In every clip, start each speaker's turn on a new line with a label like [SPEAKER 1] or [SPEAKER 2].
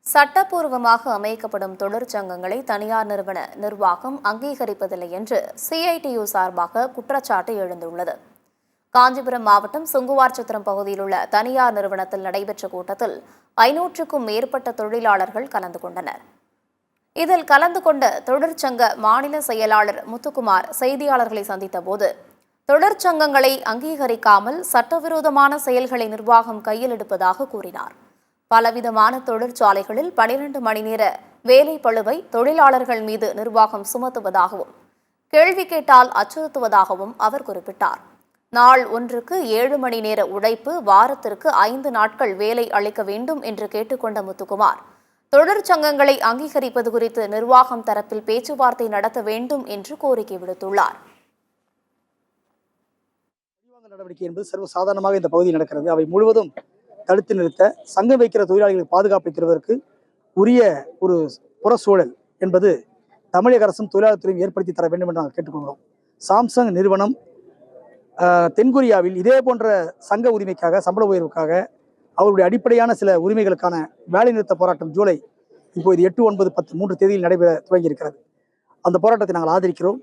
[SPEAKER 1] சட்டப்பூர்வமாக அமைக்கப்படும் தொழிற்சங்கங்களை தனியார் நிறுவன நிர்வாகம் அங்கீகரிப்பதில்லை என்று சிஐடியு சார்பாக குற்றச்சாட்டு எழுந்துள்ளது. காஞ்சிபுரம் மாவட்டம் சுங்குவார்சத்திரம் பகுதியில் உள்ள தனியார் நிறுவனத்தில் நடைபெற்ற கூட்டத்தில் 500க்கும் மேற்பட்ட தொழிலாளர்கள் கலந்து கொண்டனர். இதில் கலந்து கொண்ட தொழிற்சங்க மாநில செயலாளர் முத்துக்குமார் செய்தியாளர்களை சந்தித்தபோது, தொழிற்சங்கங்களை அங்கீகரிக்காமல் சட்டவிரோதமான செயல்களை நிர்வாகம் கையில் எடுப்பதாக கூறினார். பலவிதமான தொழிற்சாலைகளில் 12 மணி நேர வேலை பளுவை தொழிலாளர்கள் மீது நிர்வாகம் சுமத்துவதாகவும், கேள்வி கேட்டால் அச்சுறுத்துவதாகவும் அவர் குறிப்பிட்டார். நாள் ஒன்றுக்கு 7 மணி நேர உழைப்பு, வாரத்திற்கு 5 நாட்கள் வேலை அளிக்க வேண்டும் என்று கேட்டுக்கொண்ட முத்துக்குமார், தொழிற்சங்கங்களை அங்கீகரிப்பது குறித்து நிர்வாகம் தரப்பில் பேச்சுவார்த்தை நடத்த வேண்டும் என்று கோரிக்கை விடுத்துள்ளார்.
[SPEAKER 2] நடவடிக்கை என்பது சர்வசாதாரணமாக இந்த பகுதியில் நடக்கிறது. அவை முழுவதும் தடுத்து நிறுத்த, சங்கம் வைக்கிற தொழிலாளிகளுக்கு பாதுகாப்பை தருவதற்கு உரிய ஒரு புறச்சூழல் என்பது தமிழக அரசும் தொழிலாளர் துறையும் ஏற்படுத்தி தர வேண்டும் என்று நாங்கள் கேட்டுக்கொள்கிறோம். சாம்சங் நிறுவனம் தென்கொரியாவில் இதே போன்ற சங்க உரிமைக்காக, சம்பள உயர்வுக்காக, அவருடைய அடிப்படையான சில உரிமைகளுக்கான வேலைநிறுத்த போராட்டம் ஜூலை இப்போது 8, 9, 10 3 தேதியில் நடைபெற துவங்கி இருக்கிறது. அந்த போராட்டத்தை நாங்கள் ஆதரிக்கிறோம்.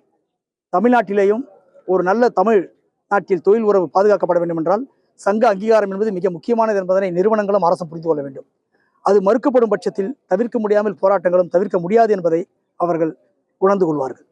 [SPEAKER 2] தமிழ்நாட்டிலேயும் ஒரு நல்ல தமிழ் நாட்டில் தொழில் உறவு பாதுகாக்கப்பட வேண்டும் என்றால் சங்க அங்கீகாரம் என்பது மிக முக்கியமானது என்பதனை நிறுவனங்களும் அரசும் புரிந்து கொள்ள வேண்டும். அது மறுக்கப்படும் பட்சத்தில் தவிர்க்க முடியாமல் போராட்டங்களும் தவிர்க்க முடியாது என்பதை அவர்கள் உணர்ந்து கொள்வார்கள்.